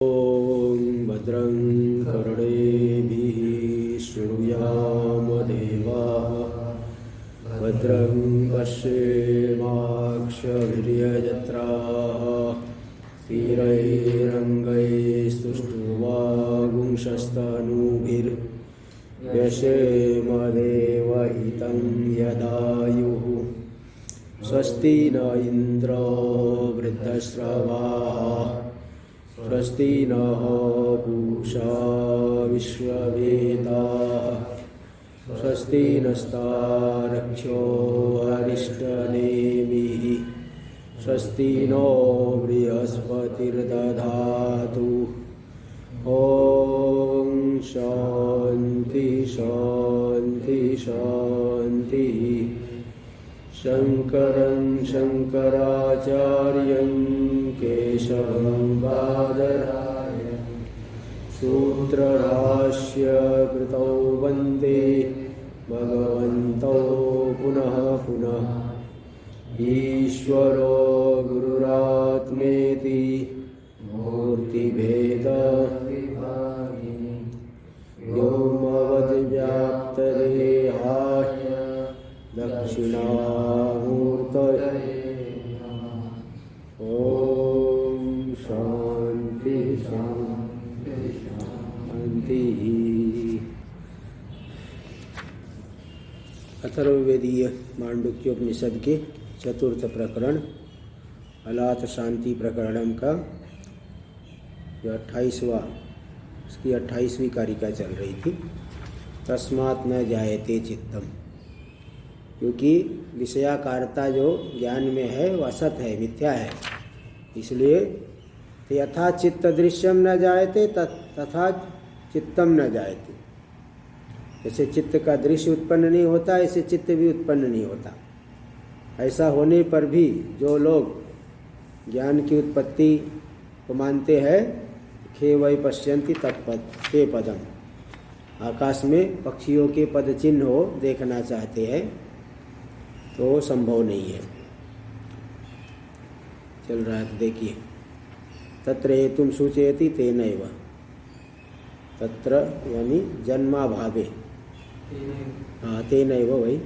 ॐ भद्रं कर्णेभिः शृणुयामदेवाः भद्रं पश्येमाक्षभिर्यजत्राः स्थिरैरङ्गैस्तुष्ट्वा यदायुः स्वस्ति न इन्द्रो वृद्धश्रवाः स्वस्ति नः पूषा विश्ववेदाः स्वस्ति नस्तारक्षो अरिष्टनेमिः स्वस्ति नो बृहस्पतिर्दधातु। ॐ शान्ति शान्ति शान्तिः। शङ्करं शङ्कराचार्यं केशवं बादरायणं सूत्रभाष्यकृतौ वन्दे भगवन्तौ पुनः पुनः। ईश्वरो गुरुरात्मेति मूर्तिभेदविभागिनी व्योमवद्व्याप्तदेहाय दक्षिणामूर्तये नमः। ॐ शान्ति शान्ति शान्तिः। अथर्ववेदीय मांडुक्योपनिषद के चतुर्थ प्रकरण अलात शांति प्रकरणम का जो 28वां उसकी 28वीं कारिका चल रही थी। तस्मात् न जायते चित्तम, क्योंकि विषयाकारता जो ज्ञान में है वह असत है, मिथ्या है। इसलिए यथा चित्त दृश्यम न जायते तथा चित्तम न जायते। जैसे चित्त का दृश्य उत्पन्न नहीं होता, ऐसे चित्त भी उत्पन्न नहीं होता। ऐसा होने पर भी जो लोग ज्ञान की उत्पत्ति को मानते हैं, खे वै पश्यन्ति तत्पद ते पदम, आकाश में पक्षियों के पद चिन्ह हो देखना चाहते हैं तो संभव नहीं है। चल रहा है, देखिए। तत्र हेतुम सूचयति तेनैव, तत्र यानी जन्माभावे, हाँ तेनैव, वही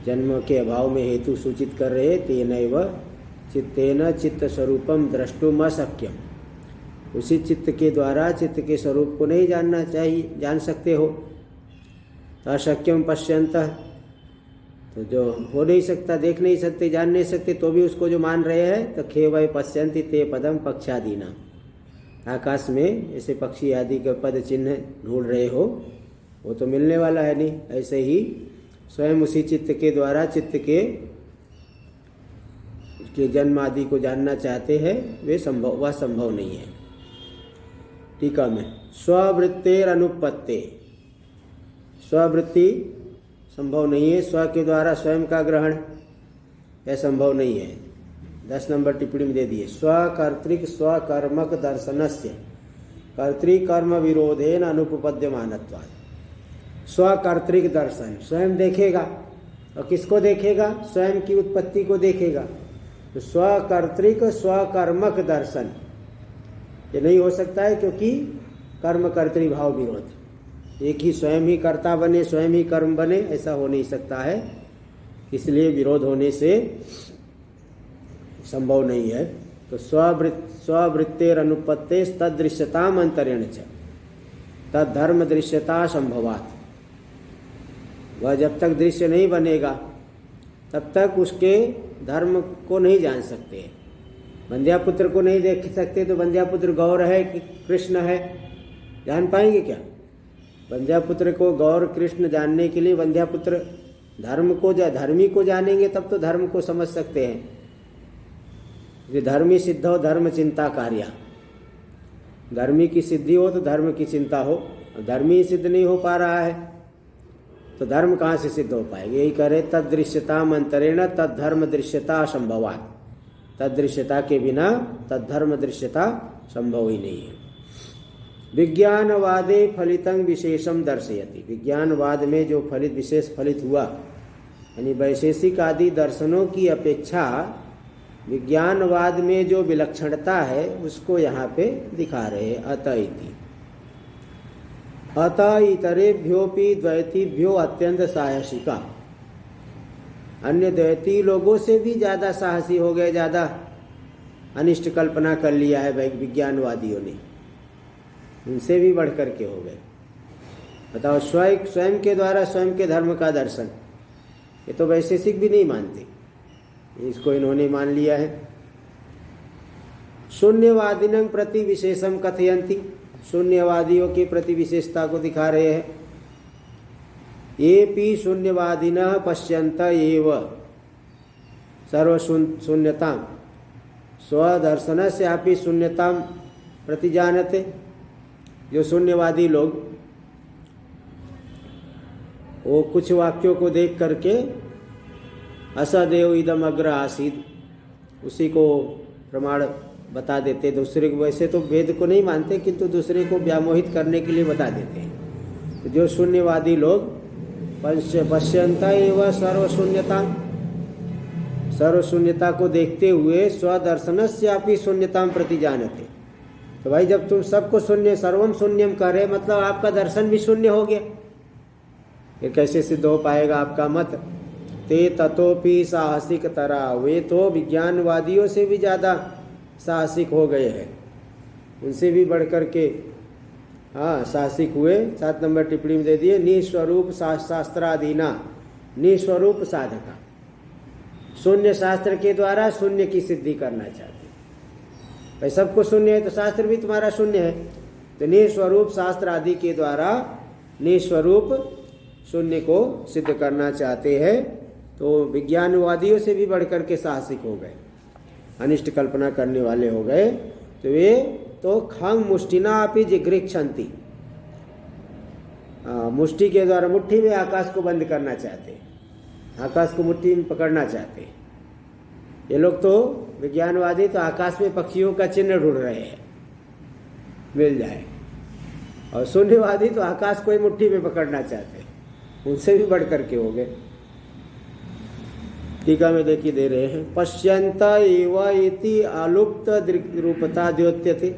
जन्म के अभाव में हेतु सूचित कर रहे। तेनैव चित्तेन चित्त स्वरूपम द्रष्टुम अशक्यम, उसी चित्त के द्वारा चित्त के स्वरूप को नहीं जानना चाहिए, जान सकते हो। अशक्यम पश्यन्तः, तो जो हो नहीं सकता, देख नहीं सकते, जान नहीं सकते, तो भी उसको जो मान रहे हैं, तो खे वै पश्यन्ति ते पदम पक्षादीना, आकाश में ऐसे पक्षी आदि के पद चिन्ह ढूंढ रहे हो, वो तो मिलने वाला है नहीं। ऐसे ही स्वयं उसी चित्त के द्वारा चित्त के उसके जन्म आदि को जानना चाहते हैं, वह संभव नहीं है। टीका में स्ववृत्तेर अनुपत्ते, स्ववृत्ति संभव नहीं है। स्व के द्वारा स्वयं का ग्रहण यह संभव नहीं है। 10 नंबर टिप्पणी में दे दिए। स्वकर्तृक स्वकर्मक दर्शनस्य कर्तृकर्म विरोधेन अनुपपद्यमानत्वात्। स्वकर्तृक दर्शन, स्वयं देखेगा, और किसको देखेगा? स्वयं की उत्पत्ति को देखेगा। तो स्वकर्तृक स्वकर्मक दर्शन ये नहीं हो सकता है, क्योंकि कर्म कर्तृभाव विरोध, एक ही स्वयं ही कर्ता बने, स्वयं ही कर्म बने, ऐसा हो नहीं सकता है। इसलिए विरोध होने से संभव नहीं है। तो स्ववृत्तेर अनुपत्ते तदृश्यताम अंतरेण च तद्धर्म दृश्यता संभवात्, वह जब तक दृश्य नहीं बनेगा तब तक उसके धर्म को नहीं जान सकते। बंध्यापुत्र को नहीं देख सकते, तो बंध्यापुत्र गौर है कि कृष्ण है, जान पाएंगे क्या? बंध्यापुत्र को गौर कृष्ण जानने के लिए बंध्यापुत्र धर्म को धर्मी को जानेंगे, तब तो धर्म को समझ सकते हैं। यदि धर्मी सिद्ध हो धर्म चिंता कार्या, धर्मी की सिद्धि हो तो धर्म की चिंता हो। धर्मी सिद्ध नहीं हो पा रहा है तो धर्म कहाँ से सिद्ध हो पाएगा? यही करे तदृश्यता मंत्रेण तद्धर्म दृश्यता असंभवात्, तदृश्यता के बिना तद्धर्म दृश्यता संभव ही नहीं है। विज्ञानवादे फलितं विशेषम दर्शयति, विज्ञानवाद में जो फलित विशेष फलित हुआ, यानी वैशेषिक आदि दर्शनों की अपेक्षा विज्ञानवाद में जो विलक्षणता है उसको यहाँ पे दिखा रहे हैं। अत इतरेभ्योपि द्वैतीभ्यो अत्यंत साहसिका, अन्य द्वैती लोगों से भी ज़्यादा साहसी हो गए, ज़्यादा अनिष्ट कल्पना कर लिया है विज्ञानवादियों ने, उनसे भी बढ़ कर के हो गए। बताओ, स्वयं के द्वारा स्वयं के धर्म का दर्शन, ये तो वैशेषिक भी नहीं मानते, इसको इन्होंने मान लिया है। शून्यवादिनं प्रति विशेषम कथयन्ति, शून्यवादियों के प्रति विशेषता को दिखा रहे हैं। येपि शून्यवादिनः पश्यन्त एव सर्वशून्यतां स्वदर्शनस्यापि शून्यतां प्रतिजानते। जो शून्यवादी लोग वो कुछ वाक्यों को देख करके असदेव इदम अग्र आसीद, उसी को प्रमाण बता देते दूसरे को। वैसे तो वेद को नहीं मानते किंतु दूसरे को व्यामोहित करने के लिए बता देते हैं। तो जो शून्यवादी लोग पश्यन्ता एव सर्वशून्यता, सर्वशून्यता को देखते हुए स्वदर्शनस्यापि शून्यतां प्रति जानते। तो भाई जब तुम सबको शून्य, सर्वम शून्यम कह रहे, मतलब आपका दर्शन भी शून्य हो गया। ये कैसे सिद्ध हो पाएगा आपका मत? ते ततोपि साहसिक तरा, वे तो विज्ञानवादियों से भी ज़्यादा साहसिक हो गए हैं, उनसे भी बढ़ कर के साहसिक हुए। 7 नंबर टिप्पणी में दे दिए, निस्वरूप शास्त्रादीना, निस्वरूप साधका, शून्य शास्त्र के द्वारा शून्य की सिद्धि करना चाहते। भाई सबको शून्य है तो शास्त्र भी तुम्हारा शून्य है, तो निस्वरूप शास्त्र आदि के द्वारा निस्वरूप शून्य को सिद्ध करना चाहते हैं। तो विज्ञानवादियों से भी बढ़कर के साहसिक हो गए, अनिष्ट कल्पना करने वाले हो गए। तो वे तो खंग मुष्टिना अपि जिगृक्षन्ति, मुष्टि के द्वारा मुट्ठी में आकाश को बंद करना चाहते, आकाश को मुट्ठी में पकड़ना चाहते। ये लोग तो विज्ञानवादी तो आकाश में पक्षियों का चिन्ह ढूंढ रहे हैं, मिल जाए, और शून्यवादी तो आकाश को ही मुट्ठी में पकड़ना चाहते, उनसे भी बढ़ करके हो गए। टीका में देखिए दे रहे हैं, पश्यन्त एव इति अलुप्त दिग्रूपता द्योत्यते।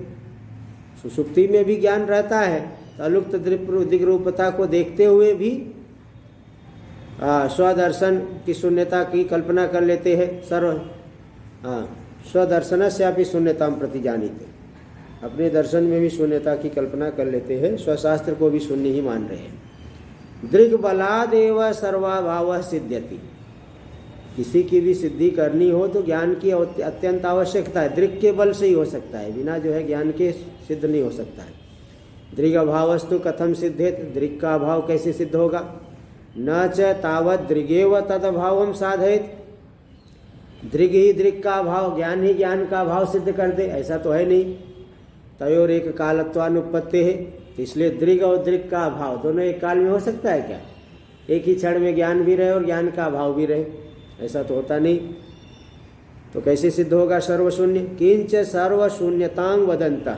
सुषुप्ति में भी ज्ञान रहता है, तो अलुप्त दिग्रूपता को देखते हुए भी स्वदर्शन की शून्यता की कल्पना कर लेते हैं। स्वदर्शनस्यापि शून्यतां प्रति जानीते, अपने दर्शन में भी शून्यता की कल्पना कर लेते हैं, स्वशास्त्र को भी शून्य ही मान रहे हैं। दृग्बलादेव सर्वाभाव सिद्ध्यति, किसी की भी सिद्धि करनी हो तो ज्ञान की अत्यंत आवश्यकता है। दृग के बल से ही हो सकता है, बिना जो है ज्ञान के सिद्ध नहीं हो सकता है। दृग अभावस्तु कथम सिद्धेत, दृग का अभाव कैसे सिद्ध होगा? न च तावत दृगेव तद अभावम साधयेत, दृग ही दृग का अभाव, ज्ञान ही ज्ञान का अभाव सिद्ध कर दे, ऐसा तो है नहीं। तयोर एक कालत्वानुपत्ति है, इसलिए दृग और दृग का अभाव दोनों एक काल में हो सकता है क्या? एक ही क्षण में ज्ञान भी रहे और ज्ञान का अभाव भी रहे, ऐसा तो होता नहीं। तो कैसे सिद्ध होगा सर्वशून्य? किंच सर्वशून्यतांग वदंता,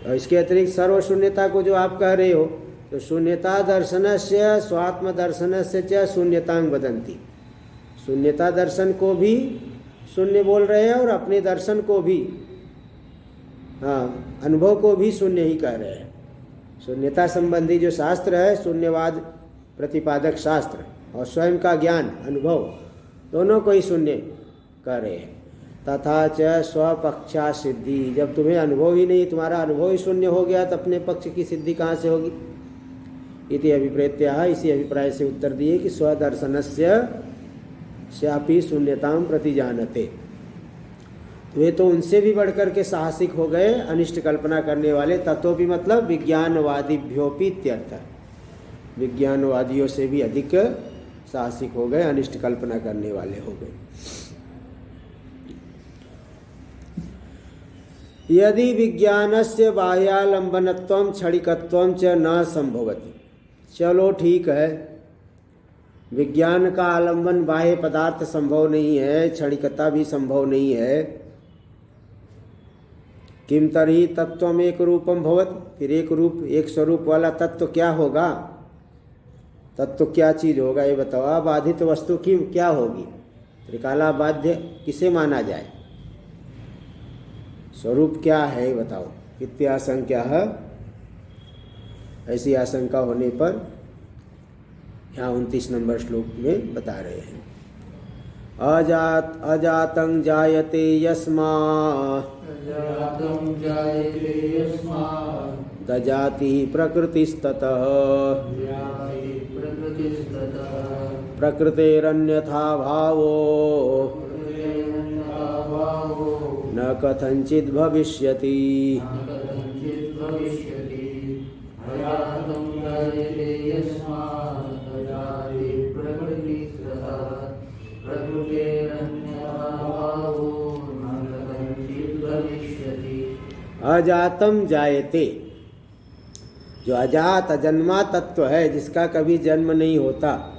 और इसके अतिरिक्त सर्वशून्यता को जो आप कह रहे हो, तो शून्यता दर्शनस्य स्वात्म दर्शनस्य च शून्यतांग वदंती, शून्यता दर्शन को भी शून्य बोल रहे हैं और अपने दर्शन को भी, अनुभव को भी शून्य ही कह रहे हैं। शून्यता संबंधी जो शास्त्र है, शून्यवाद प्रतिपादक शास्त्र, और स्वयं का ज्ञान अनुभव, दोनों को ही शून्य कह रहे हैं। तथा च स्वपक्षा सिद्धि, जब तुम्हें अनुभव ही नहीं, तुम्हारा अनुभव ही शून्य हो गया, तो अपने पक्ष की सिद्धि कहाँ से होगी? इति अभिप्रेत्या, इसी अभिप्राय से उत्तर दिए कि स्वदर्शनस्य स्यापि शून्यतां प्रति जानते। वे तो उनसे भी बढ़कर के साहसिक हो गए, अनिष्ट कल्पना करने वाले। तत्वपि मतलब विज्ञानवादिभ्योपि इत्यर्थ, विज्ञानवादियों से भी अधिक साहसिक हो गए, अनिष्ट कल्पना करने वाले हो गए। यदि विज्ञानस्य बाह्यालंबनत्वं क्षणिकत्वं च न संभवति, चलो ठीक है, विज्ञान का आलंबन बाह्य पदार्थ संभव नहीं है, क्षणिकता भी संभव नहीं है। किम तर्हि तत्वम एक रूपम भवत, फिर एक रूप, एक स्वरूप वाला तत्व क्या होगा? तत्व क्या चीज होगा ये बताओ। बाधित वस्तु की क्या होगी? त्रिकाला बाध्य किसे माना जाए? स्वरूप क्या है बताओ। इत्याशंका है, ऐसी आशंका होने पर यहाँ 29 नंबर श्लोक में बता रहे हैं। अजातं जायते यस्मात् दजाति प्रकृतिस्ततः प्रकृतेरन्यथा भावो न कथंचित् भविष्यति। अजातम जायते, जो अजात अजन्मा तत्व है, जिसका कभी जन्म नहीं होता,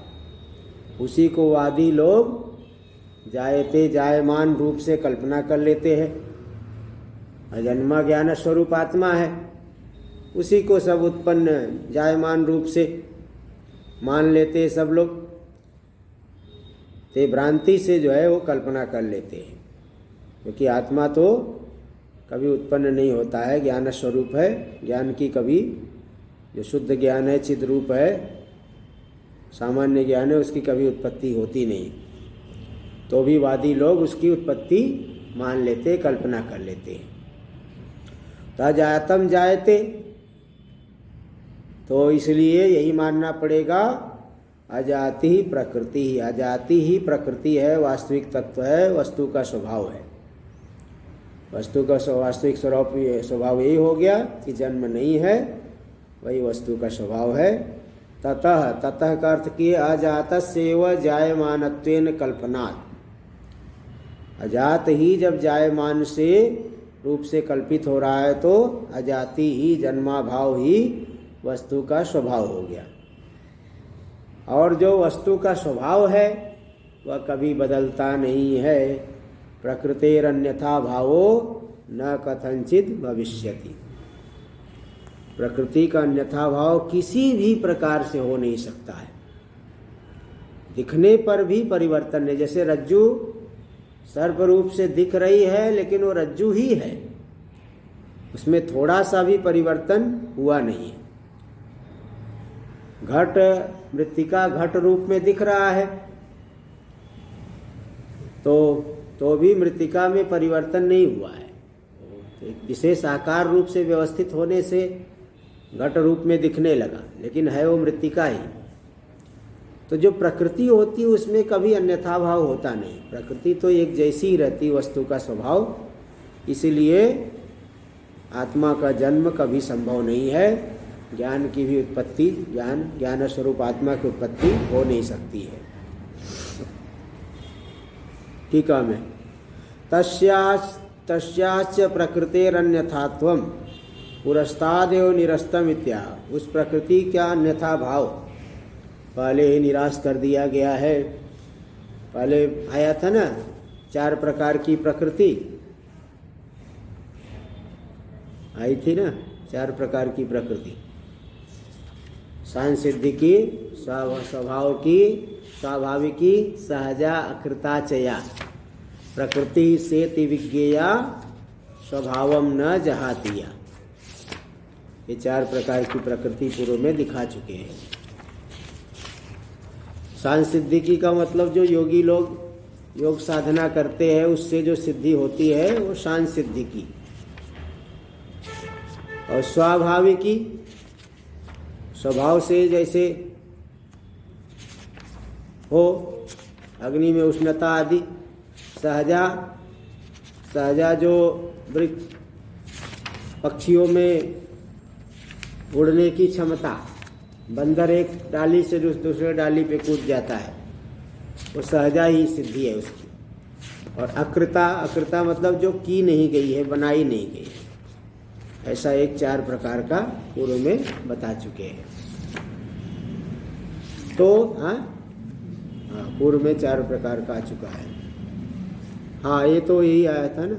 उसी को वादी लोग जायते जायमान रूप से कल्पना कर लेते हैं। अजन्मा ज्ञान स्वरूप आत्मा है, उसी को सब उत्पन्न जायमान रूप से मान लेते हैं सब लोग। ते भ्रांति से जो है वो कल्पना कर लेते हैं, क्योंकि आत्मा तो कभी उत्पन्न नहीं होता है, ज्ञान स्वरूप है। ज्ञान की कभी, जो शुद्ध ज्ञान है, चिद रूप है, सामान्य ज्ञान है, उसकी कभी उत्पत्ति होती नहीं। तो भी वादी लोग उसकी उत्पत्ति मान लेते, कल्पना कर लेते हैं। तजातम जायते, तो इसलिए यही मानना पड़ेगा अजाति ही प्रकृति ही। अजाति ही प्रकृति है, वास्तविक तत्व है, वस्तु का स्वभाव है। वस्तु का वास्तविक स्वभाव यही हो गया कि जन्म नहीं है, वही वस्तु का स्वभाव है। ततः, ततः का अर्थ किए अजातस्यैव जायमानत्वेन कल्पनात्। अजात ही जब जायमान से रूप से कल्पित हो रहा है तो अजाति ही, जन्माभाव ही वस्तु का स्वभाव हो गया। और जो वस्तु का स्वभाव है वह कभी बदलता नहीं है। प्रकृतेरन्यथा भावो न कथंचित भविष्यति। प्रकृति का अन्यथा भाव किसी भी प्रकार से हो नहीं सकता है। दिखने पर भी परिवर्तन है। जैसे रज्जू सर्प रूप से दिख रही है, लेकिन वो रज्जू ही है, उसमें थोड़ा सा भी परिवर्तन हुआ नहीं है। घट, मृत्तिका घट रूप में दिख रहा है, तो भी मृत्तिका में परिवर्तन नहीं हुआ है। तो एक विशेष आकार रूप से व्यवस्थित होने से घट रूप में दिखने लगा, लेकिन है वो मृत्तिका ही। तो जो प्रकृति होती है उसमें कभी अन्यथा भाव होता नहीं। प्रकृति तो एक जैसी ही रहती वस्तु का स्वभाव, इसलिए आत्मा का जन्म कभी संभव नहीं है। ज्ञान की भी उत्पत्ति, ज्ञान स्वरूप आत्मा की उत्पत्ति हो नहीं सकती है। ठीक है। मैं तस्याच प्रकृतेरन्यथात्वम पुरस्तादेव निरस्तम इत्याह। उस प्रकृति का अन्यथा भाव पहले ही निराश कर दिया गया है। पहले आया था ना 4 प्रकार की प्रकृति आई थी ना, 4 प्रकार की प्रकृति। सांसिद्धिकी, स्वभाव की, स्वाभाविकी, सहजा, अकृताचया। प्रकृति सेति विज्ञेया स्वभावम न जहातिया। ये 4 प्रकार की प्रकृति पूर्व में दिखा चुके हैं। सांसिद्धिकी का मतलब जो योगी लोग योग साधना करते हैं उससे जो सिद्धि होती है वो सांसिद्धिकी। और स्वाभाविकी, स्वभाव से जैसे हो, अग्नि में उष्णता आदि। सहजा जो वृक्ष पक्षियों में उड़ने की क्षमता, बंदर एक डाली से दूसरे डाली पे कूद जाता है, वो सहजा ही सिद्धि है उसकी। और अकृता मतलब जो की नहीं गई है, बनाई नहीं गई है। ऐसा एक 4 प्रकार का पूर्व में बता चुके हैं। तो हाँ, पूर्व में 4 प्रकार का आ चुका है। हाँ, ये तो यही आया था ना,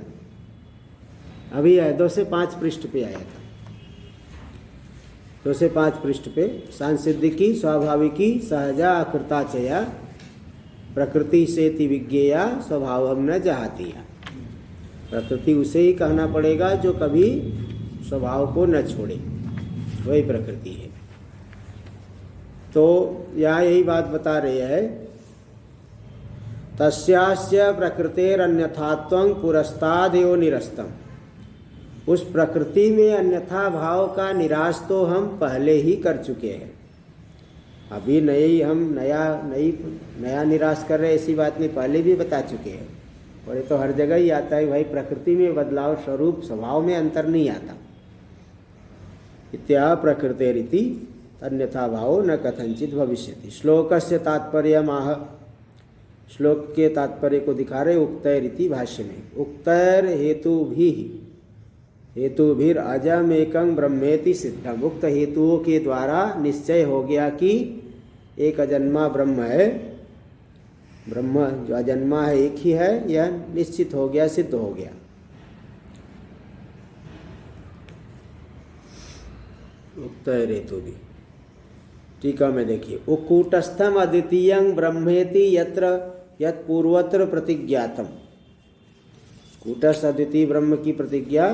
अभी आया 2 से 5 पृष्ठ पे आया था। 2 से 5 पृष्ठ पे सांसिद्धिकी, स्वाभाविकी, सहजा, अकृताचया प्रकृति से ति विज्ञेया स्वभावम न जहातिया। प्रकृति उसे ही कहना पड़ेगा जो कभी स्वभाव को न छोड़े, वही प्रकृति है। तो यहाँ यही बात बता रहे हैं, तस्यास्य प्रकृतेरन्यथात्वं पुरस्तादेव निरस्तम। उस प्रकृति में अन्यथा भाव का निराश तो हम पहले ही कर चुके हैं। अभी नया निराश कर रहे, ऐसी बात नहीं, पहले भी बता चुके हैं। और ये तो हर जगह ही आता है भाई, प्रकृति में बदलाव स्वरूप स्वभाव में अंतर नहीं आता। इत्या प्रकृतेरिति अन्यथा भावो न कथंचित भविष्यति। श्लोकस्य तात्पर्यमाह, श्लोक के तात्पर्य को दिखा रहे उक्तैरिति भाष्य में। उक्तैर हेतुभिर अजमेकं ब्रह्मेति सिद्धम। उक्त हेतुओं के द्वारा निश्चय हो गया कि एक अजन्मा ब्रह्म है, ब्रह्म जो अजन्मा है एक ही है, यह निश्चित हो गया, सिद्ध हो गया। उक्तैर हेतु भी टीका में देखिए, उक्कूटस्थम अद्वितीयं ब्रह्मेति यत्र यत् पूर्वत्र प्रतिज्ञातम। कूटस्थ अद्वितीय ब्रह्म की प्रतिज्ञा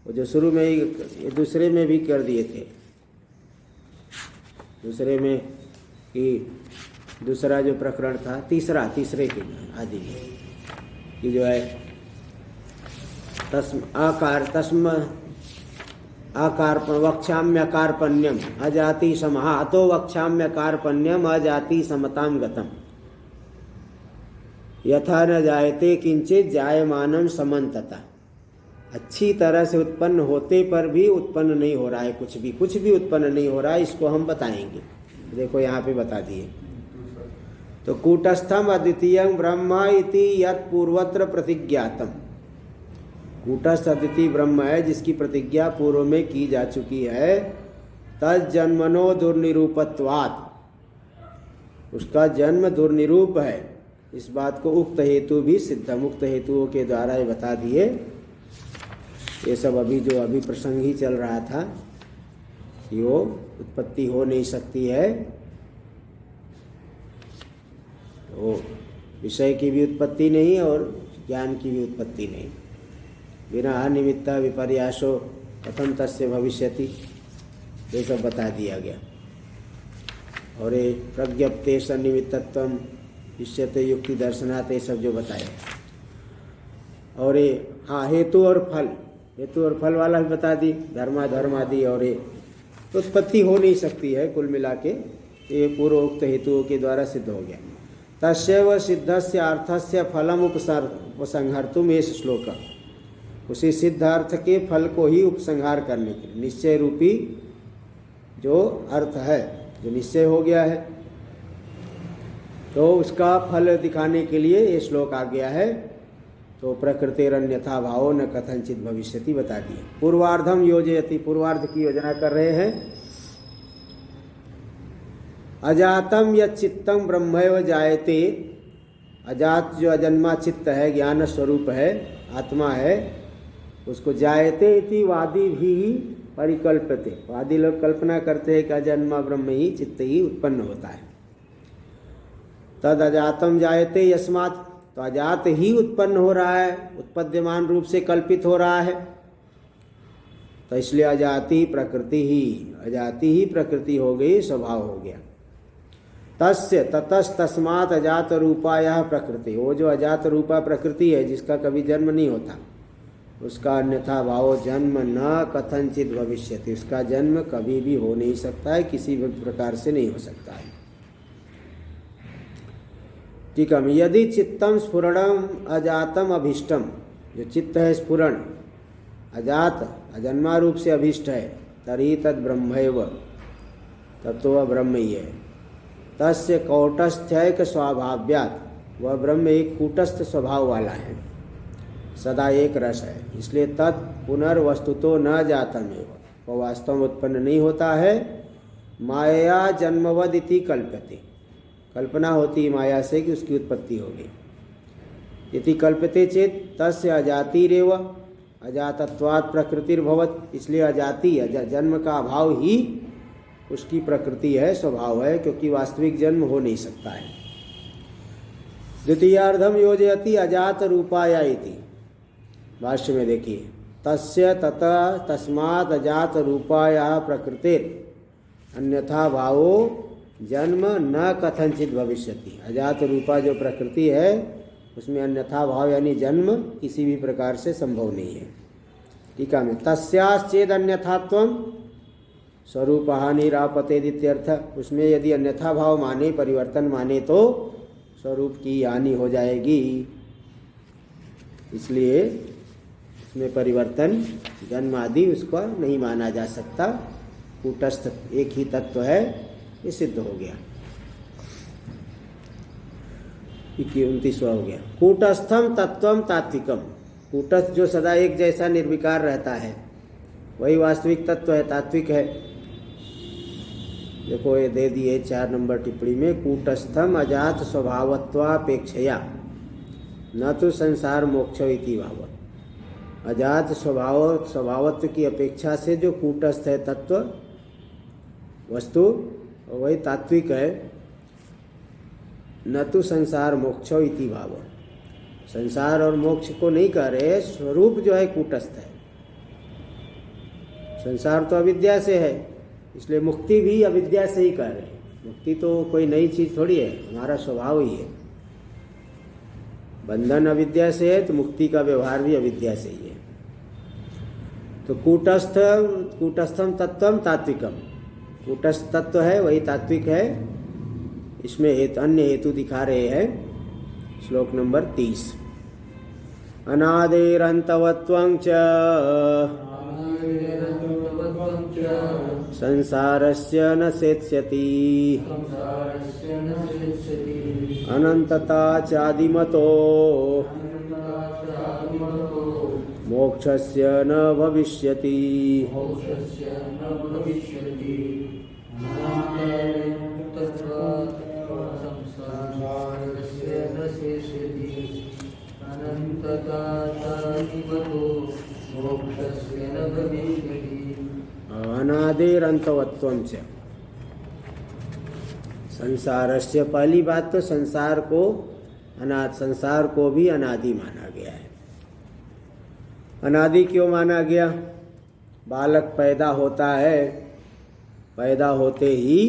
वो जो शुरू में ही दूसरे में भी कर दिए थे। दूसरे में कि दूसरा जो प्रकरण था, तीसरे के आदि में कि जो है वक्षाम्यकारपण्यम अजाति समहा अतो वक्षाम्यकारपण्यम अजाति समताम गतम यथा न जायते किंचित जायमानम समन्तता। अच्छी तरह से उत्पन्न होते पर भी उत्पन्न नहीं हो रहा है, कुछ भी उत्पन्न नहीं हो रहा है, इसको हम बताएंगे। देखो यहाँ पे बता दिए। तो कूटस्थम अद्वितीयं ब्रह्म इति यत् पूर्वत्र प्रतिज्ञातम। कूटस्थ अद्वितीय ब्रह्म है जिसकी प्रतिज्ञा पूर्व में की जा चुकी है। तज्जन्मनो दुर्निरूपत्वात्, उसका जन्म दुर्निरूप है। इस बात को उक्त हेतु भी सिद्ध, मुक्त हेतुओं के द्वारा ये बता दिए। ये सब अभी प्रसंग ही चल रहा था कि वो उत्पत्ति हो नहीं सकती है, तो विषय की भी उत्पत्ति नहीं और ज्ञान की भी उत्पत्ति नहीं। बिना अनिमित्त विपर्यासो कथम तस्य भविष्यति, ये सब बता दिया गया। और ये प्रज्ञप्ते सन्निमित्तत्वम इष्यते युक्ति दर्शनात्, ये सब जो बताया। और ये हेतु और फल वाला भी बता दी, धर्म आदि। और ये उत्पत्ति हो नहीं सकती है, कुल मिला के ये पूर्वोक्त हेतुओं के द्वारा सिद्ध हो गया। तस्यैव सिद्धस्य अर्थस्य फलम उपसंहर्तुम एष श्लोक। उसी सिद्ध अर्थ के फल को ही उपसंहार करने के लिए, निश्चय रूपी जो अर्थ है, जो निश्चय हो गया है, तो उसका फल दिखाने के लिए ये श्लोक आ गया है। तो प्रकृतिरन्यथा भावो न कथंचित भविष्यति बता दिए। पूर्वार्धम योजयति, पूर्वार्ध की योजना कर रहे हैं। अजातम यच्चित्तम ब्रह्मैव जायते। अजात जो अजन्मा चित्त है, ज्ञान स्वरूप है, आत्मा है, उसको जायते इति वादी भी परिकल्पते। वादी लोग कल्पना करते हैं कि अजन्मा ब्रह्म ही चित्त ही उत्पन्न होता है। तद अजातम जायते यस्मात्, तो अजात ही उत्पन्न हो रहा है, उत्पद्यमान रूप से कल्पित हो रहा है, तो इसलिए अजाति ही प्रकृति हो गई, स्वभाव हो गया। तस्य ततस्तस्मात् अजात रूपा यह प्रकृति, वो जो अजात रूपा प्रकृति है जिसका कभी जन्म नहीं होता, उसका अन्यथा भाव जन्म न कथनचित भविष्यति, उसका जन्म कभी भी हो नहीं सकता है, किसी भी प्रकार से नहीं हो सकता है। ठीक है। यदि चित्तम स्फुरणम अजातम अभीष्टम, जो चित्त है स्फुरण अजात अजन्मा रूप से अभीष्ट है, तरी तद ब्रह्मैव, तब तो वह ब्रह्म ही है। तस्य कौटस्थ्यैक स्वभाव्यात्, वह ब्रह्म एक कूटस्थ स्वभाव वाला है, सदा एक रस है, इसलिए तत् पुनर्वस्तुतो न जातमेव, वह वास्तव में उत्पन्न नहीं होता है। माया जन्मवद इति कल्प्यते, कल्पना होती माया से कि उसकी उत्पत्ति होगी। यदि कल्प्यते चेत तस्य अजातिरेव, अजातत्वात् प्रकृतिर्भवत, इसलिए अजाति जन्म का अभाव ही उसकी प्रकृति है, स्वभाव है, क्योंकि वास्तविक जन्म हो नहीं सकता है। द्वितीयार्धम योजयति अजात रूपाया इति। भाष्य में देखिए, तस्य ततः तस्मात् अजात रूपाया प्रकृतिर अन्यथा भावो जन्म न कथनचित भविष्यति। अजात रूपा जो प्रकृति है उसमें अन्यथा भाव यानी जन्म किसी भी प्रकार से संभव नहीं है। टीका में तस्याश्चेद अन्यथात्वम स्वरूप हानिरापते इत्यर्थ। उसमें यदि अन्यथा भाव माने, परिवर्तन माने तो स्वरूप की हानि हो जाएगी, इसलिए उसमें परिवर्तन जन्म आदि उसका नहीं माना जा सकता। कूटस्थ एक ही तत्व है, ये सिद्ध हो गया। 29वां हो गया। कूटस्थम तत्वम तात्विकम। कूटस्थ जो सदा एक जैसा निर्विकार रहता है वही वास्तविक तत्व है, तात्विक है। देखो ये दे दिए 4 नंबर टिप्पणी में, कूटस्थम अजात स्वभावत्वापेक्षया न तो संसार मोक्ष इति भाव। अजात स्वभावत्व की अपेक्षा से जो कूटस्थ है तत्व वस्तु वही तात्विक है। न तो संसार मोक्ष इति भाव। संसार और मोक्ष को नहीं कह रहे, स्वरूप जो है कूटस्थ है। संसार तो अविद्या से है, इसलिए मुक्ति भी अविद्या से ही कह रहे हैं। मुक्ति तो कोई नई चीज थोड़ी है, हमारा स्वभाव ही है। बंधन अविद्या से है तो मुक्ति का व्यवहार भी अविद्या से ही है। तो कूटस्थम तत्वम तात्विकम, कूटस्थ तत्व है वही तात्विक है। इसमें अन्य हेतु दिखा रहे हैं। श्लोक नंबर 30। अनादिरन्तवत्वं च संसारस्य न सेत्स्यति अनन्तता चादिमतो मोक्षस्य न भविष्यति। अनादिरन्तवत्वं च। संसारस्य, पहली बात तो संसार को भी अनादि माना गया है। अनादि क्यों माना गया? बालक पैदा होता है, पैदा होते ही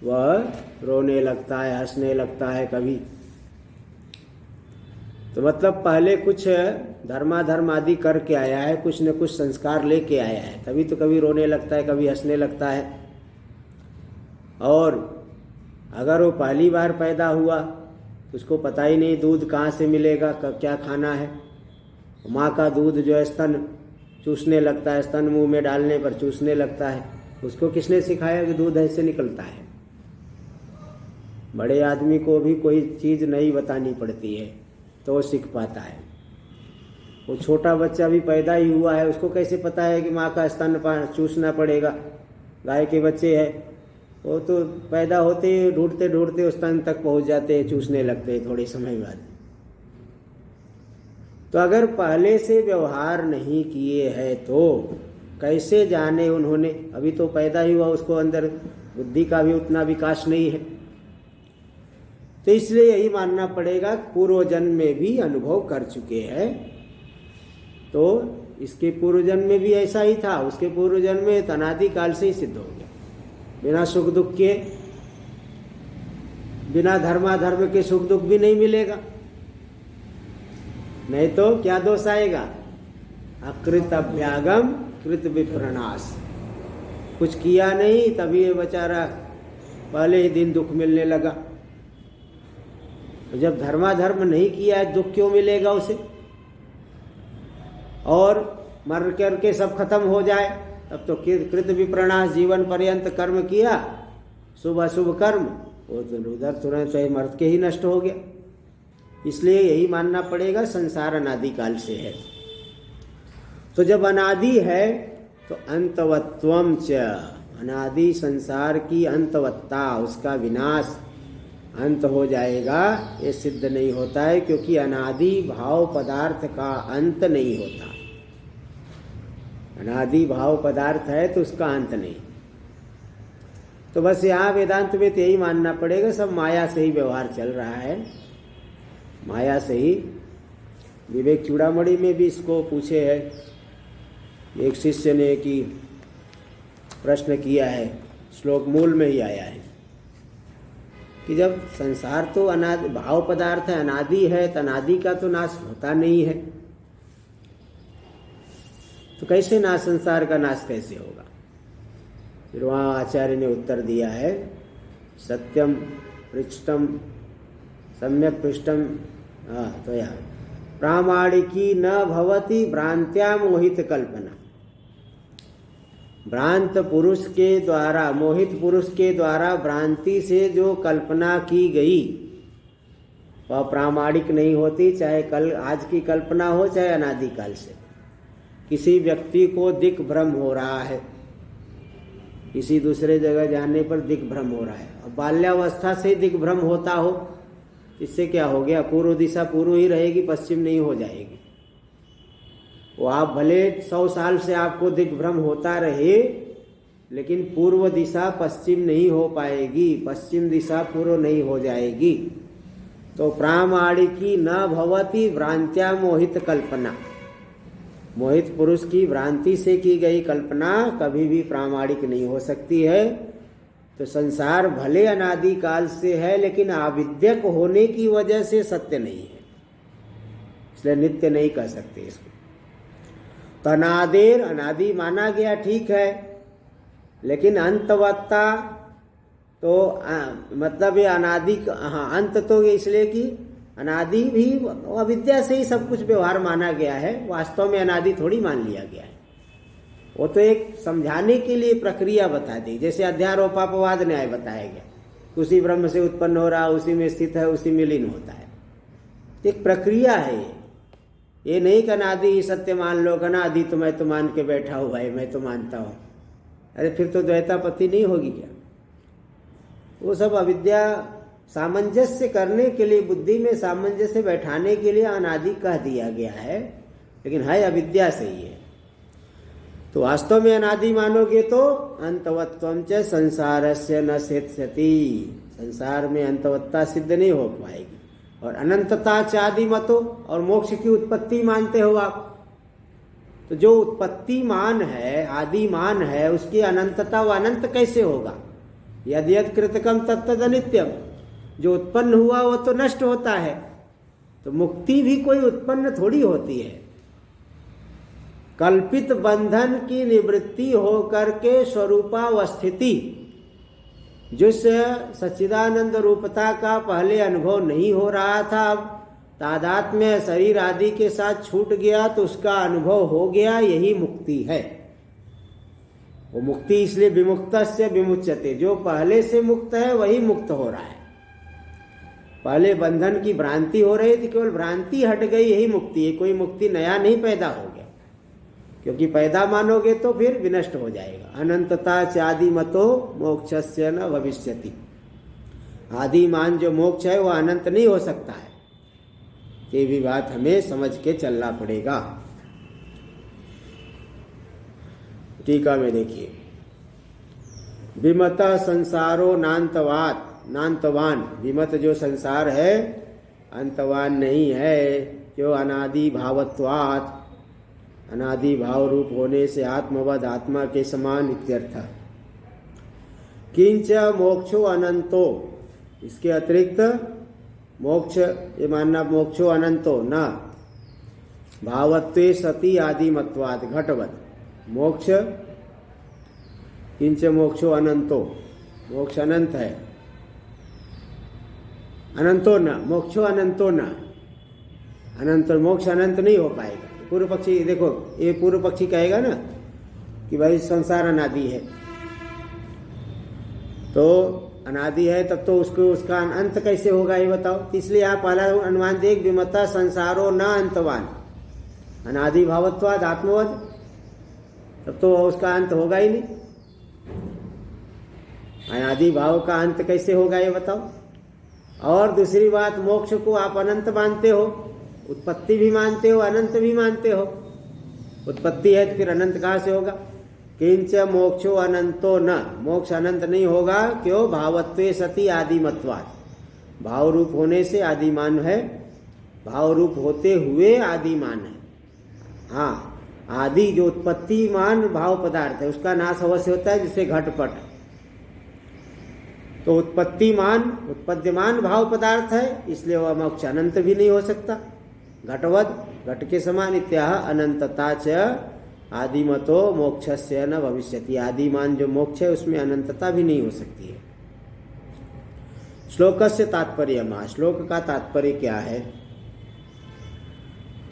वह रोने लगता है, हंसने लगता है कभी, तो मतलब पहले कुछ धर्माधर्म आदि करके आया है, कुछ न कुछ संस्कार लेके आया है, तभी तो कभी रोने लगता है, कभी हंसने लगता है। और अगर वो पहली बार पैदा हुआ तो उसको पता ही नहीं दूध कहाँ से मिलेगा, क्या खाना है। माँ का दूध जो है स्तन चूसने लगता है, स्तन मुंह में डालने पर चूसने लगता है। उसको किसने सिखाया कि दूध ऐसे निकलता है? बड़े आदमी को भी कोई चीज़ नहीं बतानी पड़ती है तो वो सीख पाता है। वो छोटा बच्चा भी पैदा ही हुआ है, उसको कैसे पता है कि माँ का स्तन चूसना पड़ेगा? गाय के बच्चे हैं, वो तो पैदा होते ही ढूंढते ढूंढते उस स्तन तक पहुँच जाते हैं, चूसने लगते हैं थोड़े समय बाद। तो अगर पहले से व्यवहार नहीं किए हैं तो कैसे जाने उन्होंने? अभी तो पैदा ही हुआ, उसको अंदर बुद्धि का भी उतना विकास नहीं है। तो इसलिए यही मानना पड़ेगा पूर्व जन्म में भी अनुभव कर चुके हैं, तो इसके पूर्व जन्म में भी ऐसा ही था, उसके पूर्व जन्म में अनादि काल से ही सिद्ध हो गया। बिना सुख दुख के, बिना धर्माधर्म के सुख दुख भी नहीं मिलेगा, नहीं तो क्या दोष आएगा? अकृत अभ्यागम कृत विप्रनाश। कुछ किया नहीं तभी ये बेचारा पहले ही दिन दुख मिलने लगा। तो जब धर्माधर्म नहीं किया है दुख क्यों मिलेगा उसे? और मर करके सब खत्म हो जाए तब तो कृत विप्रनाश, जीवन पर्यंत कर्म किया, शुभ अशुभ कर्म, वो तो उधर तुरंत मर के ही नष्ट हो गया। इसलिए यही मानना पड़ेगा संसार अनादि काल से है। तो जब अनादि है तो अंतवत्वम च, अनादि संसार की अंतवत्ता, उसका विनाश, अंत हो जाएगा, ये सिद्ध नहीं होता है, क्योंकि अनादि भाव पदार्थ का अंत नहीं होता। अनादि भाव पदार्थ है तो उसका अंत नहीं। तो बस यहाँ वेदांत में तो यही मानना पड़ेगा सब माया से ही व्यवहार चल रहा है, माया से ही। विवेक चूड़ामणि में भी इसको पूछे है, एक शिष्य ने कि प्रश्न किया है, श्लोक मूल में ही आया है कि जब संसार तो अनादि भाव पदार्थ है, अनादि है, तो अनादि का तो नाश होता नहीं है, तो कैसे नाश, संसार का नाश कैसे होगा? फिर वहाँ आचार्य ने उत्तर दिया है, सत्यम पृष्ठम सम्यक पृष्ठम, तो यहाँ प्रामाणिकी न भवति भ्रांत्या मोहित कल्पना। भ्रांत पुरुष के द्वारा, मोहित पुरुष के द्वारा भ्रांति से जो कल्पना की गई वह प्रामाणिक नहीं होती, चाहे कल आज की कल्पना हो चाहे अनादिकाल से। किसी व्यक्ति को दिक् भ्रम हो रहा है, किसी दूसरे जगह जाने पर दिक् भ्रम हो रहा है, अब बाल्यावस्था से दिक् भ्रम होता हो, इससे क्या हो गया? पूर्व दिशा पूर्व ही रहेगी, पश्चिम नहीं हो जाएगी। वो आप भले 100 साल से आपको दिग्भ्रम होता रहे, लेकिन पूर्व दिशा पश्चिम नहीं हो पाएगी, पश्चिम दिशा पूर्व नहीं हो जाएगी। तो प्रामाणिकी न भवति भ्रांत्या मोहित कल्पना। मोहित पुरुष की भ्रांति से की गई कल्पना कभी भी प्रामाणिक नहीं हो सकती है। तो संसार भले अनादि काल से है, लेकिन आविद्यक होने की वजह से सत्य नहीं है, इसलिए नित्य नहीं कह सकते इसको। तनादेर अनादि माना गया, ठीक है, लेकिन अंतवत्ता तो मतलब ये अनादि, हाँ अंत तो इसलिए कि अनादि भी अविद्या से ही सब कुछ व्यवहार माना गया है, वास्तव में अनादि थोड़ी मान लिया गया है। वो तो एक समझाने के लिए प्रक्रिया बता दी, जैसे अध्यारोपापवाद न्याय बताया गया, उसी ब्रह्म से उत्पन्न हो रहा, उसी में स्थित है, उसी में लीन होता है। एक प्रक्रिया है ये नहीं कि अनादि ही सत्य मान लो, अनादि तो मैं तो मान के बैठा हूँ भाई, मैं तो मानता हूँ। अरे फिर तो द्वैतापत्ति नहीं होगी क्या? वो सब अविद्या सामंजस्य करने के लिए, बुद्धि में सामंजस्य बैठाने के लिए अनादि कह दिया गया है, लेकिन है अविद्या से ही है। तो वास्तव में अनादि मानोगे तो अंतवत्वम च संसारस्य न सिद्ध्यति, संसार में अंतवत्ता सिद्ध नहीं हो पाएगी। और अनंतता चादि मतो, और मोक्ष की उत्पत्ति मानते हो आप, तो जो उत्पत्ति मान है, आदि मान है, उसकी अनंतता व अनंत कैसे होगा? यद यद कृतकम तत्तद अनित्यम, जो उत्पन्न हुआ वो तो नष्ट होता है, तो मुक्ति भी कोई उत्पन्न थोड़ी होती है। कल्पित बंधन की निवृत्ति होकर के स्वरूपावस्थिति, जिस सच्चिदानंद रूपता का पहले अनुभव नहीं हो रहा था, अब तादात्म्य शरीर आदि के साथ छूट गया तो उसका अनुभव हो गया, यही मुक्ति है। वो मुक्ति इसलिए विमुक्तस्य विमुच्यते, जो पहले से मुक्त है वही मुक्त हो रहा है। पहले बंधन की भ्रांति हो रही थी, केवल भ्रांति हट गई, यही मुक्ति है। कोई मुक्ति नया नहीं पैदा हो गया, क्योंकि पैदा मानोगे तो फिर विनष्ट हो जाएगा। अनंतता चादि मतो मोक्षस्य न भविष्यति, आदि मान जो मोक्ष है वह अनंत नहीं हो सकता है। ये भी बात हमें समझ के चलना पड़ेगा। टीका में देखिए, विमत संसारो नान्तवात, नान्तवान, विमत जो संसार है अंतवान नहीं है, जो अनादि भावत्वात्, अनादि भाव रूप होने से आत्मवद, आत्मा के समान इत्यर्थ। किंच मोक्षो अनंतो, इसके अतिरिक्त मोक्ष ये मानना, मोक्षो अनंतो न भावत्वे सति आदिमत्वात् घटवत्, मोक्ष किंच मोक्षो अनंतो, मोक्ष अनंत है, अनंतो न, मोक्षो अनंतो न, अनंत मोक्ष अनंत नहीं हो पाएगा। पूर्व पक्षी देखो, ये पूर्व पक्षी कहेगा ना कि भाई संसार अनादि है, तो अनादि है तब तो उसको उसका अंत कैसे होगा ये बताओ। इसलिए आप पहला अनुमान देख, विमता संसारो न अंतवान, अनादि भावत्वाद आत्मवद, तब तो उसका अंत होगा ही नहीं। अनादि भाव का अंत कैसे होगा ये बताओ। और दूसरी बात, मोक्ष को आप अनंत मानते हो, उत्पत्ति भी मानते हो, अनंत भी मानते हो। उत्पत्ति है तो फिर अनंत कहाँ से होगा? किंच मोक्षो अनंतो न, मोक्ष अनंत नहीं होगा। क्यों? भावत्वे सति आदिमत्वात्, भाव रूप होने से आदिमान है, भाव रूप होते हुए आदिमान है। हाँ, आदि जो उत्पत्तिमान भाव पदार्थ है उसका नाश अवश्य होता है, जिसे घटपट। तो उत्पद्यमान भाव पदार्थ है, इसलिए वह मोक्ष अनंत भी नहीं हो सकता। घटवद, घट के समान। इत्याह अनंतता च आदिमतो मोक्षस्य न भविष्यति। आदिमान जो मोक्ष है उसमें अनंतता भी नहीं हो सकती है। श्लोकस्य तात्पर्य, श्लोक का तात्पर्य क्या है?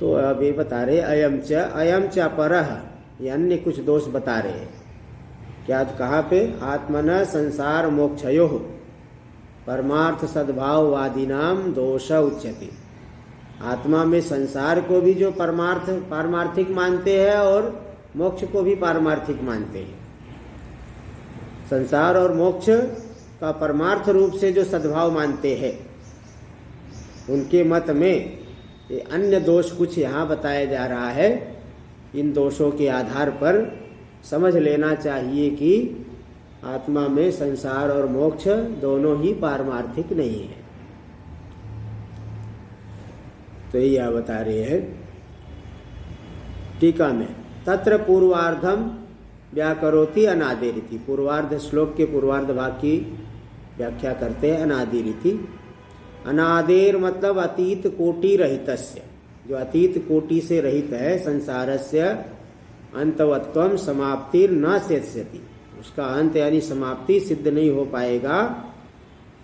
तो अब ये बता रहे अयम च अपरः, ये अन्य कुछ दोष बता रहे हैं। क्या? कहाँ पे? आत्मन संसार मोक्षयोः परमार्थ सद्भाववादीनाम दोष उच्यते। आत्मा में संसार को भी जो पारमार्थिक मानते हैं और मोक्ष को भी पारमार्थिक मानते हैं। संसार और मोक्ष का परमार्थ रूप से जो सद्भाव मानते हैं, उनके मत में ये अन्य दोष कुछ यहाँ बताया जा रहा है। इन दोषों के आधार पर समझ लेना चाहिए कि आत्मा में संसार और मोक्ष दोनों ही पारमार्थिक नहीं है। तो यह बता रहे हैं टीका में। तत्र पूर्वार्धम व्याकरोति अनादिरिति। पूर्वार्ध, श्लोक के पूर्वार्ध भाग की व्याख्या करते हैं अनादिरिति। अनादेर मतलब अतीत कोटि रहितस्य, जो अतीत कोटि से रहित है। संसारस्य अंतवत्वम समाप्तिर न सिद्ध्यति, उसका अंत यानी समाप्ति सिद्ध नहीं हो पाएगा।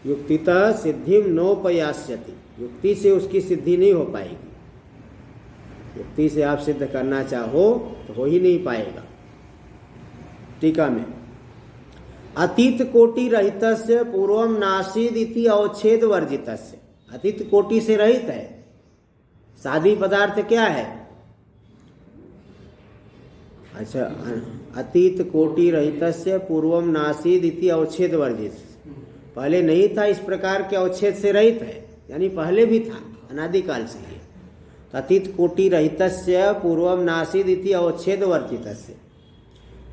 युक्तितः सिद्धिम नोपयास्यति, युक्ति से उसकी सिद्धि नहीं हो पाएगी। युक्ति से आप सिद्ध करना चाहो तो हो ही नहीं पाएगा। टीका में अतीत कोटि रहितस्य पूर्वम नासीद इति अवच्छेद वर्जितस्य। अतीत कोटि से रहित है। सादी पदार्थ क्या है? अच्छा, अतीत कोटि रहितस्य पूर्वम नासीद इति अवच्छेद वर्जित। पहले नहीं था, इस प्रकार के अवच्छेद से रहित है, यानी पहले भी था, अनादिकाल से ही। अतीत कोटि रहितस्य पूर्वम नासीद इति अवच्छेद वर्जितस्य।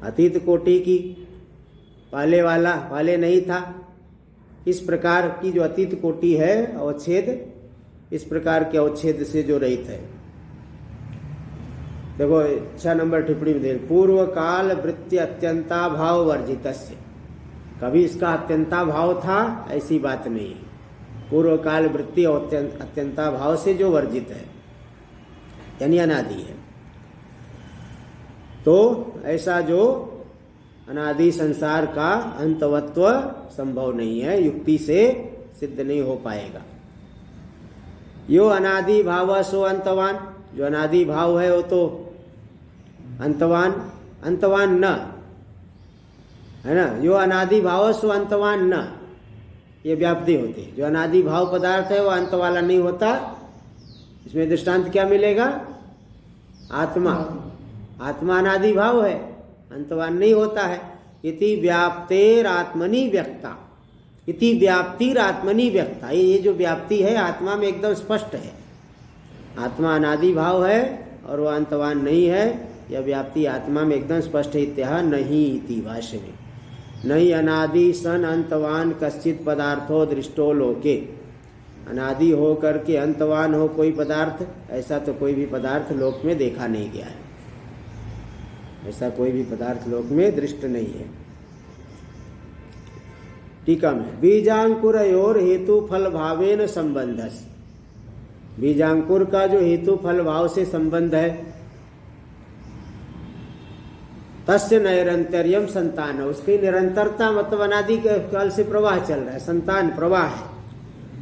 अतीत कोटि की पहले नहीं था। इस प्रकार की जो अतीत कोटि है अवच्छेद, इस प्रकार के अवच्छेद से जो रहित है। देखो 6 नंबर टिप्पणी में देख, पूर्व काल वृत्ति अत्यंता भाव वर्जितस्य। कभी इसका अत्यंता भाव था ऐसी बात नहीं है। पूर्व काल वृत्ति अत्यंता भाव से जो वर्जित है यानी अनादि है। तो ऐसा जो अनादि संसार का अंतवत्व संभव नहीं है, युक्ति से सिद्ध नहीं हो पाएगा। यो अनादि भाव सो अंतवान, जो अनादि भाव है वो तो अंतवान न है ना। यो अनादि भाव सो अंतवान न, ये व्याप्ति होती है। जो अनादि भाव पदार्थ है वो अंत वाला नहीं होता। इसमें दृष्टांत क्या मिलेगा? आत्मा अनादि भाव है, अंतवान नहीं होता है। इति व्याप्तेर आत्मनि व्यक्ता, इति व्याप्तिर आत्मनि व्यक्ता। ये जो व्याप्ति है आत्मा में एकदम स्पष्ट है। आत्मा अनादि भाव है और वह अंतवान नहीं है, यह व्याप्ति आत्मा में एकदम स्पष्ट है। इत्याह नहीं इति भाष्य में, नहीं अनादि सन अंतवान कश्चित पदार्थो दृष्टो लोके। अनादि हो करके अंतवान हो कोई पदार्थ, ऐसा तो कोई भी पदार्थ लोक में देखा नहीं गया है। ऐसा कोई भी पदार्थ लोक में दृष्ट नहीं है। टीका में बीजांकुरयोर हेतु फल भावेन संबंधस। बीजांकुर का जो हेतु फल भाव से संबंध है, तस्य नैरंतर्यम संतान, उसकी निरंतरता मतलब अनादि काल से प्रवाह चल रहा है, संतान प्रवाह है।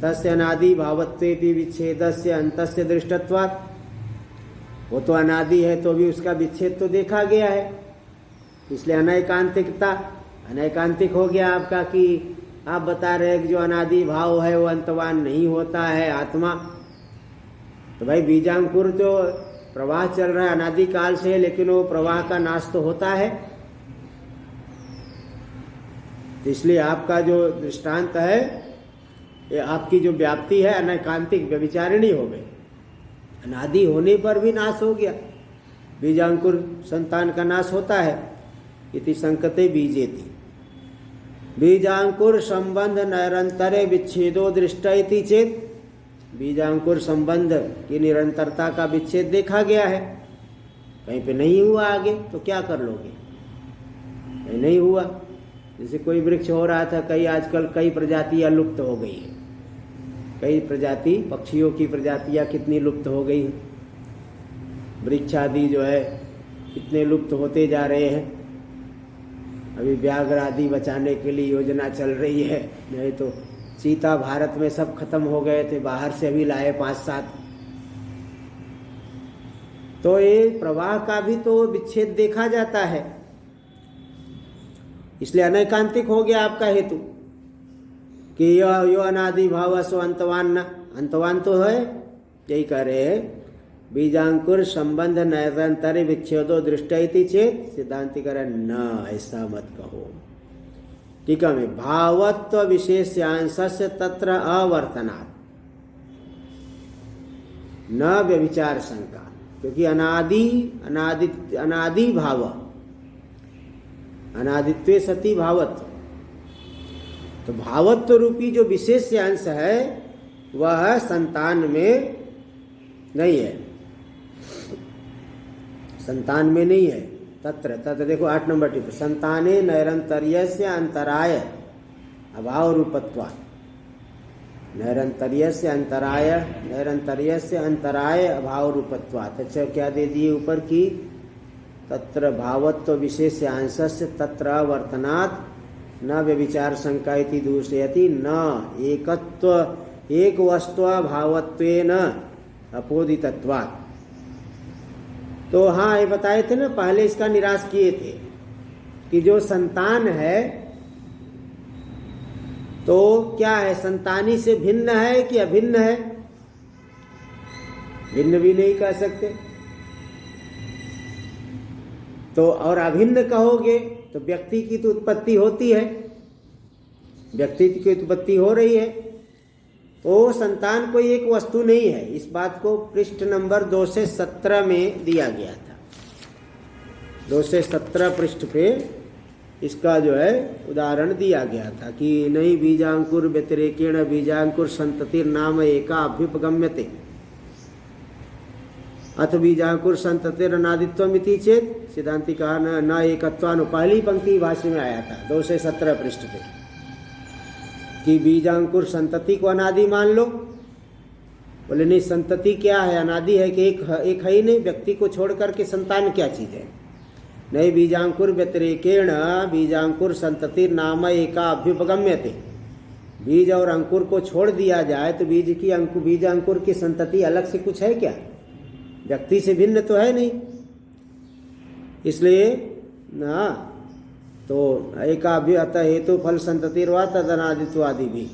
तस्य अनादि भावत्वेपि विच्छेदस्य अंतस्य दृष्टत्वात्, वो तो अनादि है तो भी उसका विच्छेद तो देखा गया है, इसलिए अनैकांतिकता, अनैकांतिक हो गया आपका कि आप बता रहे हैं कि जो अनादि भाव है वो अंतवान नहीं होता है आत्मा। तो भाई बीजांकुर जो प्रवाह चल रहा है अनादि काल से, लेकिन वो प्रवाह का नाश तो होता है। तो इसलिए आपका जो दृष्टांत है, ये आपकी जो व्याप्ति है अनैकांतिक व्यभिचारिणी हो गई। अनादि होने पर भी नाश हो गया। बीजांकुर संतान का नाश होता है। इति संकते बीजेति। बीजांकुर संबंध नैरंतरे विच्छेदो दृष्ट इति चेत। बीजांकुर संबंध की निरंतरता का विच्छेद देखा गया है, कहीं पे नहीं हुआ आगे, तो क्या कर लोगे? कहीं नहीं हुआ। जैसे कोई वृक्ष हो रहा था, कई आजकल कई प्रजातियां लुप्त हो गई है, कई प्रजाति पक्षियों की प्रजातियां कितनी लुप्त हो गई हैं, वृक्ष आदि जो है कितने लुप्त होते जा रहे हैं। अभी व्याघ्र आदि बचाने के लिए योजना चल रही है, नहीं तो चीता भारत में सब खत्म हो गए थे, बाहर से अभी लाए 5-7। तो ये प्रवाह का भी तो विच्छेद देखा जाता है, इसलिए अनैकांतिक हो गया आपका हेतु कि यो अनादि भाव सो अंतवान न, अंतवान तो है, यही कह रहे हैं। बीजांकुर संबंध नैरंतर्य विच्छेदो दृष्टि चेत, सिद्धांति कह रहे न, ऐसा मत कहो। ठीक है, में भावत्व विशेष्यांशस्य तत्र अवर्तनात् न व्यभिचार शंका, क्योंकि अनादि भाव, अनादित्वे सती भावत्व, तो भावत्व रूपी जो विशेष्यांश है वह संतान में नहीं है, संतान में नहीं है। तत्र देखो 8 नंबर टिप्पणी, संताने नैरंतर्यस्य अंतराय अभाव रूपत्वात्, नैरंतर्यस्य अंतराय अभाव रूपत्वात्। अच्छा क्या दे दिए ऊपर की, तत्र भावत्व विशेष्यांशस्य तत्र वर्तनात् न व्यभिचार शंका इति दूषयति, न एकत्व एक वस्तु भावत्वेन अपोदितत्वात्। तो हाँ, ये बताए थे ना पहले, इसका निराश किए थे कि जो संतान है तो क्या है, संतानी से भिन्न है कि अभिन्न है? भिन्न भी नहीं कह सकते, तो और अभिन्न कहोगे तो व्यक्ति की तो उत्पत्ति होती है, व्यक्ति की उत्पत्ति हो रही है, तो संतान कोई एक वस्तु नहीं है। इस बात को पृष्ठ नंबर 217 में दिया गया था, 217 पृष्ठ पे इसका जो है उदाहरण दिया गया था कि नहीं बीजांकुर व्यतिरेकेण बीजांकुर संततिर नाम एका अभ्युपगम्यते अथ बीजांकुर संततिर अनादित्वमिति चेत, सिद्धांति कहा न एकत्वानु, पहली पंक्ति भाष्य में आया था 217 पृष्ठ पे कि बीजांकुर संतति को अनादि मान लो। बोले नहीं, संतति क्या है, अनादि है कि एक है ही नहीं, व्यक्ति को छोड़ करके संतान क्या चीज है? नहीं, बीजांकुर व्यतिरेकेण बीजांकुर संतति नाम एका अभ्युपगम्यते, बीज और अंकुर को छोड़ दिया जाए तो बीज अंकुर की संतति अलग से कुछ है क्या? व्यक्ति से भिन्न तो है नहीं, इसलिए ना, तो एकाभ्युत हेतु फल संततिर्वा तदनादित्वादि भी,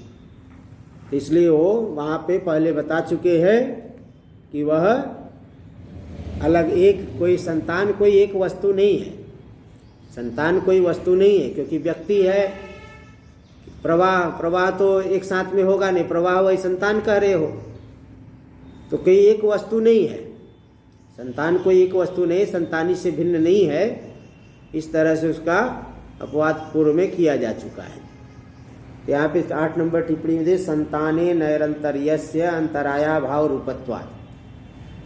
इसलिए वो वहाँ पे पहले बता चुके हैं कि वह अलग एक कोई संतान कोई एक वस्तु नहीं है, संतान कोई वस्तु नहीं है, क्योंकि व्यक्ति है, प्रवाह तो एक साथ में होगा नहीं, प्रवाह वही संतान कह रहे हो, तो कोई एक वस्तु नहीं है, संतान कोई एक वस्तु नहीं, संतानी से भिन्न नहीं है। इस तरह से उसका अपवाद पूर्व में किया जा चुका है। यहाँ पे 8 नंबर टिप्पणी में दे, संताने नैरंतर्यस्य अंतराया भाव रूपत्वात्,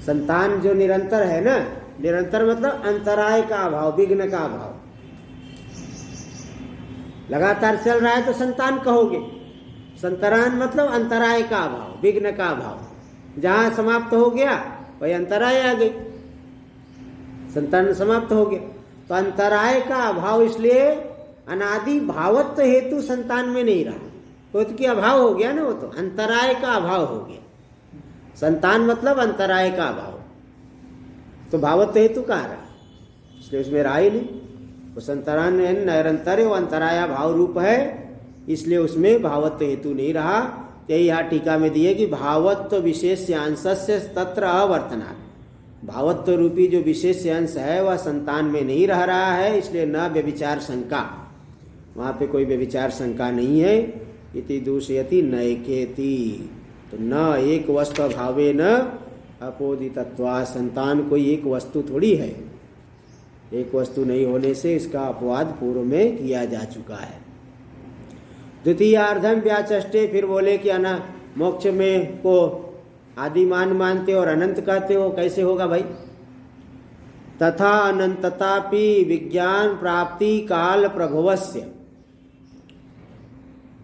संतान जो निरंतर है ना, निरंतर मतलब अंतराय का अभाव, विघ्न का अभाव, लगातार चल रहा है तो संतान कहोगे, संतरान मतलब अंतराय का अभाव, विघ्न का अभाव, जहां समाप्त हो गया वही अंतराय आ गई, संतान समाप्त हो गया, तो अंतराय का अभाव, इसलिए अनादि भावत्व हेतु संतान में नहीं रहा, तो उसकी अभाव हो गया ना, वो तो अंतराय का अभाव हो गया, संतान मतलब अंतराय का अभाव, तो भावत्व हेतु कहाँ रहा, इसलिए उसमें रहा ही नहीं, वो संतरान नैरंतर्य वो अंतराया भाव रूप है, इसलिए उसमें भावत्व हेतु नहीं रहा। यही यहाँ टीका में दिए कि भावत्व विशेष्यांशस्य तत्र अवर्तनात्, भावत्व रूपी जो विशेष अंश है वह संतान में नहीं रह रहा है, इसलिए न व्यभिचार शंका, वहाँ पे कोई व्यभिचार शंका नहीं है। इति दूषयति नैकेति, तो न एक वस्तु भावे न अपोदितत्वा, संतान कोई एक वस्तु थोड़ी है, एक वस्तु नहीं होने से इसका अपवाद पूर्व में किया जा चुका है। द्वितीयार्धम व्याचष्टे, फिर बोले कि अना मोक्ष में को आदिमान मानते हो और अनंत कहते हो, कैसे होगा भाई? तथा अनंततापि विज्ञान प्राप्ति काल प्रभवस्य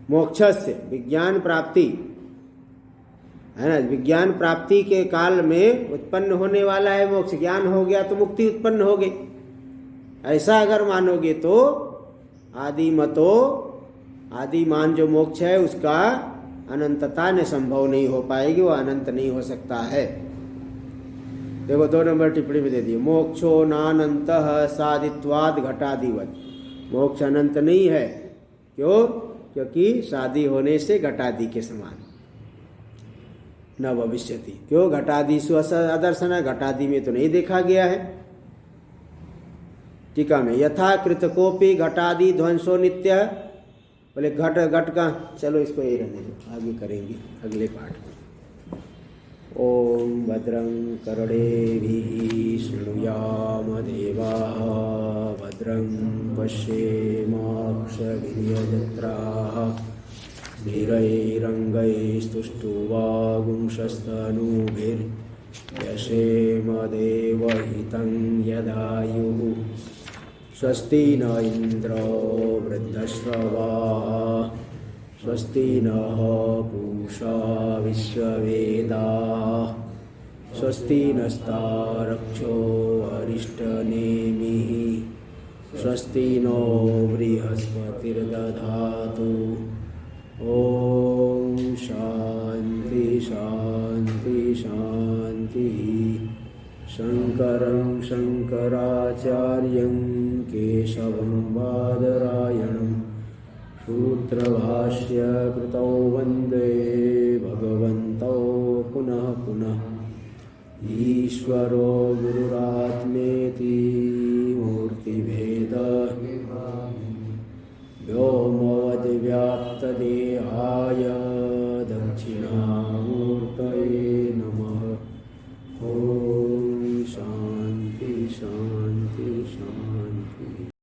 मोक्षस्य, विज्ञान प्राप्ति है ना, विज्ञान प्राप्ति के काल में उत्पन्न होने वाला है मोक्ष। ज्ञान हो गया तो मुक्ति उत्पन्न हो गई। ऐसा अगर मानोगे तो आदिमतो, आदिमान जो मोक्ष है उसका अनंतता ने संभव नहीं हो पाएगी, वो अनंत नहीं हो सकता है। देखो 2 नंबर टिप्पणी में दे दिए, मोक्षो नानंतः साधित्वाद घटादिवत। मोक्ष अनंत नहीं है, क्यों? क्योंकि शादी होने से घटादि के समान न भविष्यति। क्यों? घटादिषु अदर्शन, घटादि में तो नहीं देखा गया है। टीका में यथा कृतकोपि घटादि ध्वंसो नित्य, बोले घट घट का, चलो इसको यही रहने दो, आगे करेंगे अगले पाठ में। ओम भद्रं कर्णेभिः शृणुयाम देवाः, भद्रं पश्येमाक्षभिर्यजत्राः, स्थिरैरङ्गैस्तुष्टुवागुंशस्तनूभिर्यशेम देवहितं यदायुः। स्वस्ति न इंद्रो वृद्धश्रवाः, स्वस्ति नः पूषा विश्ववेदाः, स्वस्ति नस्तारक्षो अरिष्टनेमिः, स्वस्ति नो बृहस्पतिर्दधातु। ओम शांति शांति शांति। शंकरं शंकराचार्यं केशवं बादरायणं सूत्रभाष्य कृतौ वन्दे भगवन्तौ पुनः पुनः। ईश्वरो गुरुरात्मेति मूर्तिभेद व्योमवद्व्याप्तदेहाय दक्षिणामूर्तये